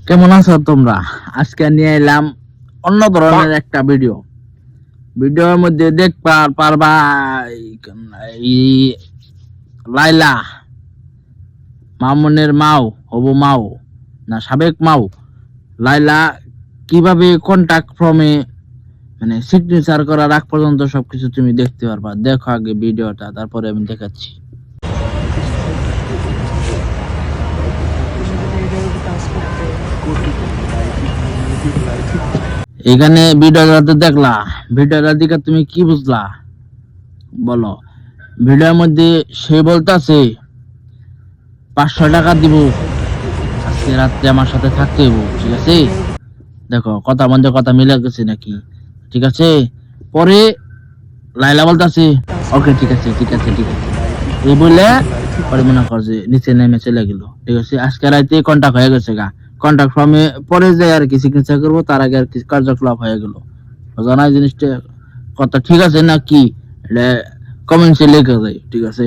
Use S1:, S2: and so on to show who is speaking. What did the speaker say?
S1: কেমন আছো তোমরা? আজকে নিয়ে এলাম অন্য ধরনের একটা ভিডিওর মধ্যে পারবা এই লাইলা মামুনের মাও হবু মাও না সাবেক মাও লাইলা কিভাবে কন্টাক্ট ফর্মে মানে সিগনেচার করার আগ পর্যন্ত সবকিছু তুমি দেখতে পারবা। দেখো আগে ভিডিওটা, তারপরে আমি দেখাচ্ছি। এখানে ভিডিওটাতে দেখলা, ভিডিওটা দিকে তুমি কি বুঝলা বলো? ভিডিওর মধ্যে সে বলতাছে 500 টাকা দিব, আজকে রাত্রে আমার সাথে থাকতে হইব, ঠিক আছে? দেখো কথার মধ্যে কথা মিলে গেছে নাকি? ঠিক আছে। পরে লাইলা বলতাছে ওকে ঠিক আছে ঠিক আছে ঠিক আছে, এই বলে পরে মনে কর যে নিচে নেমে চলে গেল। ঠিক আছে, আজকে রাতে কন্টাক্ট হয়ে গেছে গা। কন্টাক্ট ফর্মে পরে যায় আর কি সিগনেচার করবো, তার আগে আর কি কার্যকলাপ হয়ে গেল। জানা জিনিসটা কথা ঠিক আছে না কি? এটা কমেন্টসে লিখে যায়, ঠিক আছে?